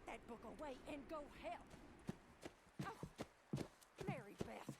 that book away and go help. Oh, Mary Beth.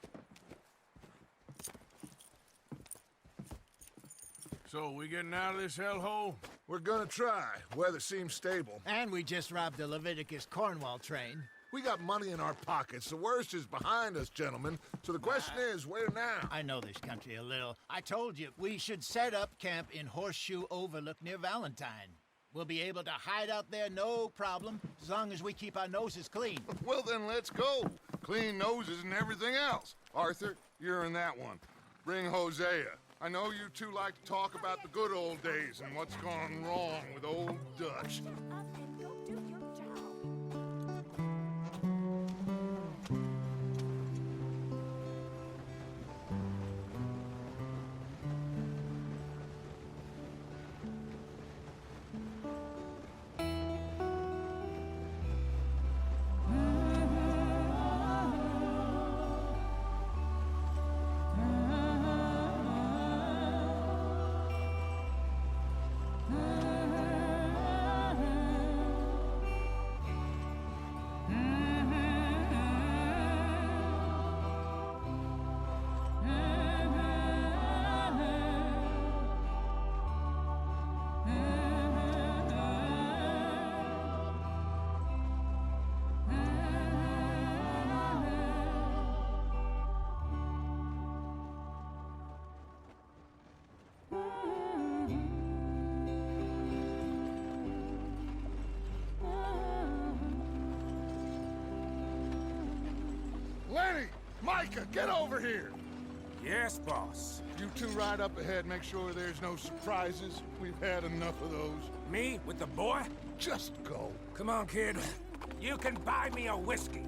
So, we getting out of this hellhole? We're gonna try. Weather seems stable. And we just robbed the Leviticus Cornwall train. We got money in our pockets. The worst is behind us, gentlemen. So the question is, where now? I know this country a little. I told you, we should set up camp in Horseshoe Overlook near Valentine. We'll be able to hide out there, no problem, as long as we keep our noses clean. Well, then let's go. Clean noses and everything else. Arthur, you're in that one. Bring Hosea. I know you two like to talk about the good old days and what's gone wrong with old Dutch. Shut up and go do your job. Lenny! Micah, get over here! Yes, boss. You two ride up ahead, make sure there's no surprises. We've had enough of those. Me with the boy? Just go. Come on, kid. You can buy me a whiskey.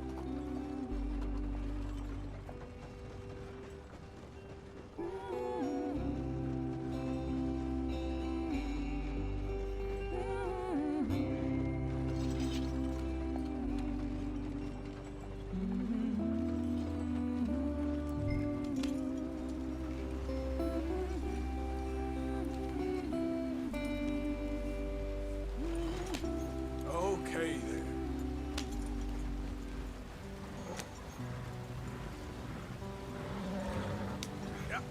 Okay, then. Yep.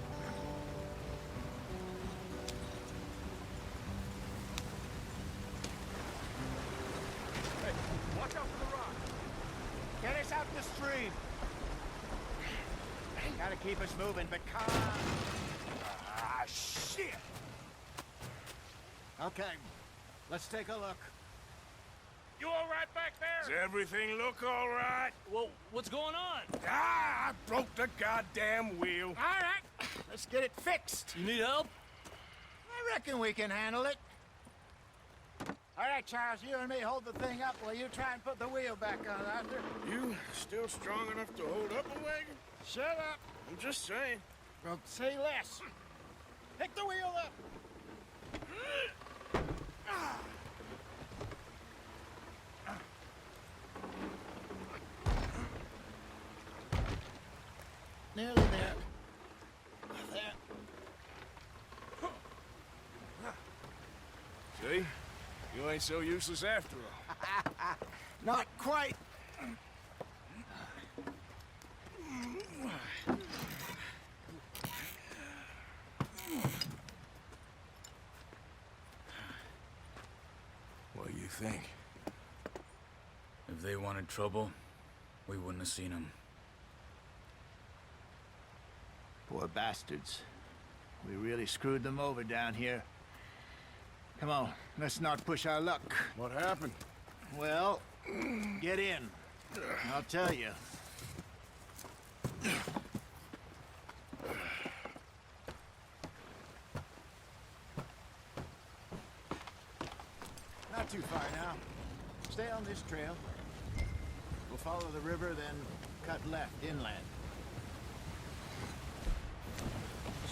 Hey, watch out for the rock. Get us out the stream. Gotta keep us moving, but calm. Ah, shit! Okay, let's take a look. You all right back Does there? everything look all right? Well, what's going on? Ah, I broke the goddamn wheel. All right, let's get it fixed. You need help? I reckon we can handle it. All right, Charles, you and me hold the thing up while you try and put the wheel back on, Arthur. You still strong enough to hold up a wagon? Shut up. I'm just saying. Well, say less. Pick the wheel up. Nearly there. There. See? You ain't so useless after all. Not quite. What do you think? If they wanted trouble, we wouldn't have seen them. Poor bastards. We really screwed them over down here. Come on, let's not push our luck. What happened? Well, get in. I'll tell you. Not too far now. Stay on this trail. We'll follow the river, then cut left inland.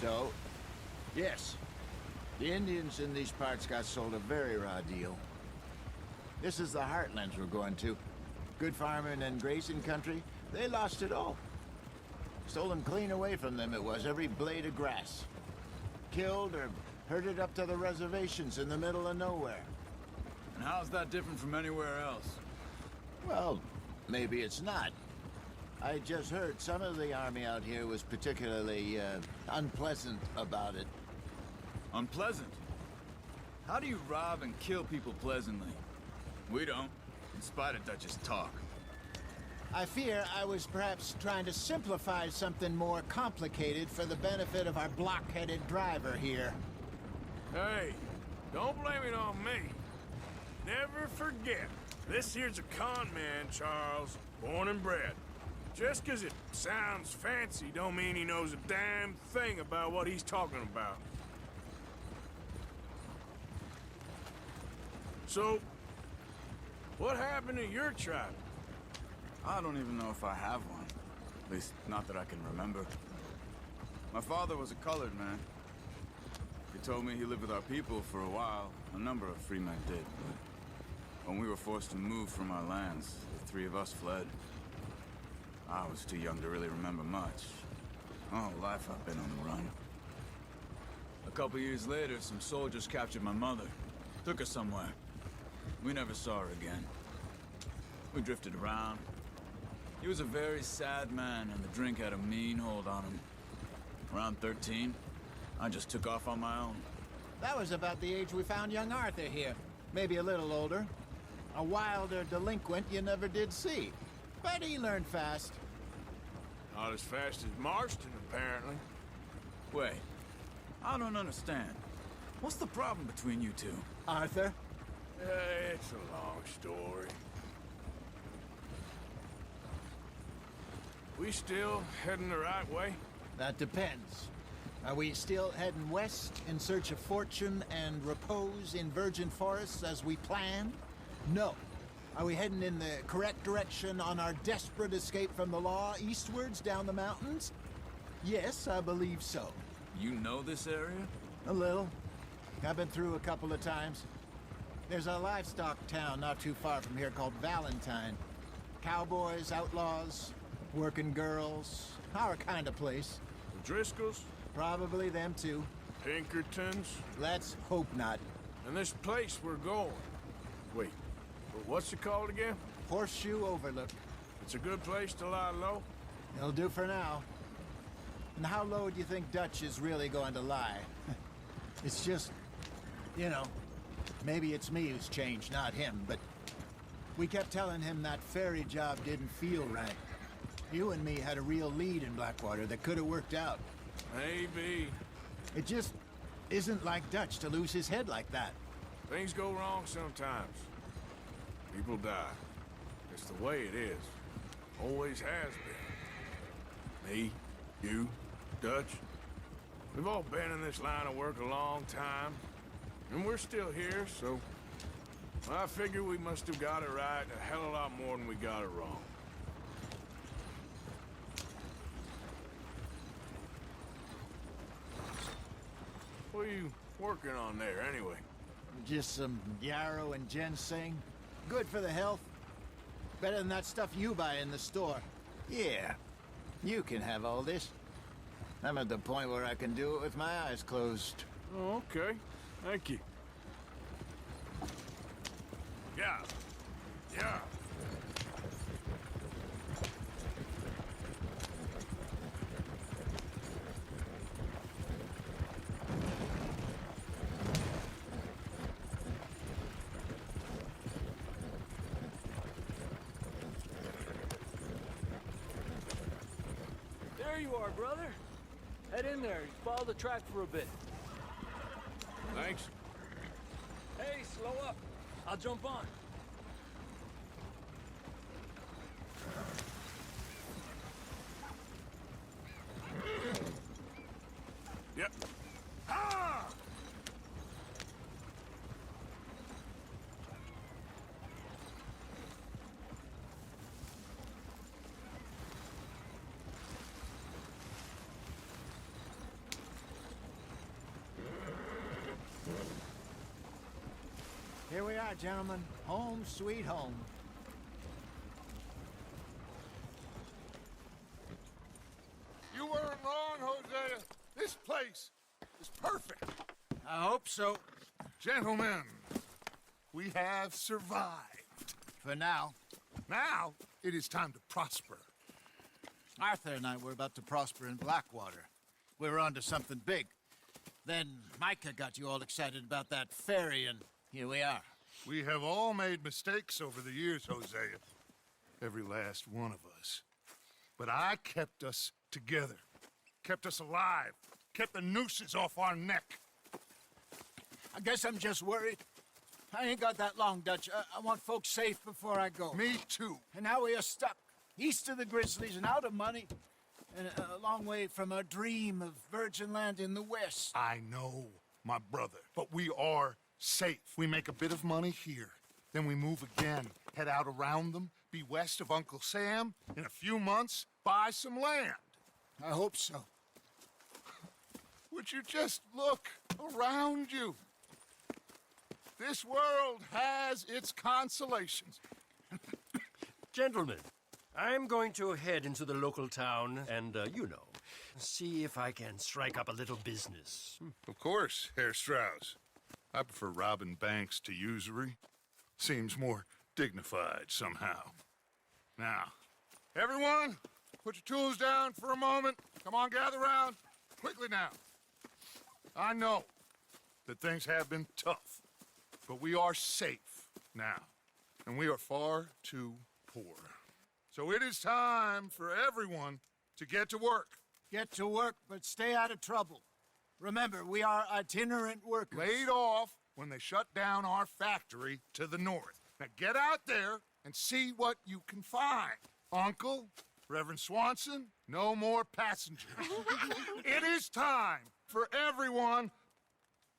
So, yes, the Indians in these parts got sold a very raw deal. This is the heartlands we're going to. Good farming and grazing country, they lost it all. Stolen clean away from them it was, every blade of grass. Killed or herded up to the reservations in the middle of nowhere. And how's that different from anywhere else? Well, maybe it's not. I just heard some of the army out here was particularly, unpleasant about it. Unpleasant? How do you rob and kill people pleasantly? We don't, in spite of Dutch's talk. I fear I was perhaps trying to simplify something more complicated for the benefit of our block-headed driver here. Hey, don't blame it on me. Never forget, this here's a con man, Charles, born and bred. Just 'cause it sounds fancy don't mean he knows a damn thing about what he's talking about. So, what happened to your tribe? I don't even know if I have one. At least, not that I can remember. My father was a colored man. He told me he lived with our people for a while. A number of free men did, but when we were forced to move from our lands, the three of us fled. I was too young to really remember much. My whole life I've been on the run. A couple years later, some soldiers captured my mother. Took her somewhere. We never saw her again. We drifted around. He was a very sad man, and the drink had a mean hold on him. Around 13, I just took off on my own. That was about the age we found young Arthur here. Maybe a little older. A wilder delinquent you never did see. But he learned fast. Not as fast as Marston, apparently. Wait, I don't understand. What's the problem between you two? Arthur? It's a long story. We still heading the right way? That depends. Are we still heading west in search of fortune and repose in virgin forests as we planned? No. Are we heading in the correct direction on our desperate escape from the law eastwards down the mountains? Yes, I believe so. You know this area? A little. I've been through a couple of times. There's a livestock town not too far from here called Valentine. Cowboys, outlaws, working girls, our kind of place. The Driscolls? Probably them too. Pinkertons? Let's hope not. And this place we're going. Wait, but what's it called again? Horseshoe Overlook. It's a good place to lie low? It'll do for now. And how low do you think Dutch is really going to lie? It's just, you know, maybe it's me who's changed, not him, but we kept telling him that ferry job didn't feel right. You and me had a real lead in Blackwater that could have worked out. Maybe. It just isn't like Dutch to lose his head like that. Things go wrong sometimes. People die. It's the way it is. Always has been. Me, you, Dutch. We've all been in this line of work a long time. And we're still here, so... I figure we must have got it right a hell of a lot more than we got it wrong. What are you working on there, anyway? Just some yarrow and ginseng. Good for the health. Better than that stuff you buy in the store. Yeah, you can have all this. I'm at the point where I can do it with my eyes closed. Oh, okay. Thank you. Yeah. Yeah. There you are, brother. Head in there. Follow the track for a bit. Thanks. Hey, slow up. I'll jump on. Yep. Ah! Here we are, gentlemen. Home sweet home. You weren't wrong, Hosea. This place is perfect. I hope so. Gentlemen, we have survived. For now. Now, it is time to prosper. Arthur and I were about to prosper in Blackwater. We were onto something big. Then Micah got you all excited about that ferry, and here we are. We have all made mistakes over the years, Hosea. Every last one of us. But I kept us together. Kept us alive. Kept the nooses off our neck. I guess I'm just worried. I ain't got that long, Dutch. I want folks safe before I go. Me too. And now we are stuck, east of the Grizzlies and out of money, and a long way from a dream of virgin land in the west. I know, my brother, but we are safe. We make a bit of money here, then we move again, head out around them, be west of Uncle Sam, in a few months, buy some land. I hope so. Would you just look around you? This world has its consolations. Gentlemen, I'm going to head into the local town and, see if I can strike up a little business. Of course, Herr Strauss. I prefer robbing banks to usury. Seems more dignified somehow. Now, everyone, put your tools down for a moment. Come on, gather round. Quickly now. I know that things have been tough, but we are safe now, and we are far too poor. So it is time for everyone to get to work. Get to work, but stay out of trouble. Remember, we are itinerant workers. Laid off when they shut down our factory to the north. Now get out there and see what you can find. Uncle, Reverend Swanson, no more passengers. It is time for everyone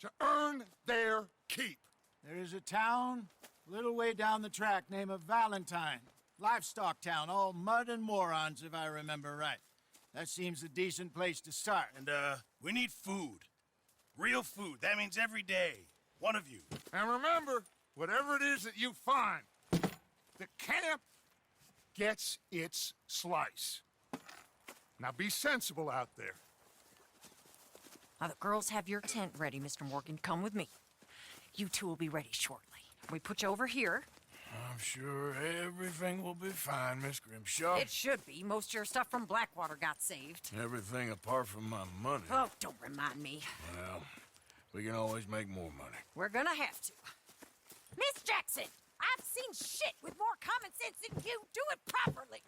to earn their keep. There is a town a little way down the track named Valentine. Livestock town, all mud and morons, if I remember right. That seems a decent place to start. And, we need food. Real food. That means every day. One of you. And remember, whatever it is that you find, the camp gets its slice. Now be sensible out there. Now, the girls have your tent ready, Mr. Morgan. Come with me. You two will be ready shortly. We put you over here. I'm sure everything will be fine, Miss Grimshaw. It should be. Most of your stuff from Blackwater got saved. Everything apart from my money. Oh, don't remind me. Well, we can always make more money. We're gonna have to. Miss Jackson, I've seen shit with more common sense than you. Do it properly.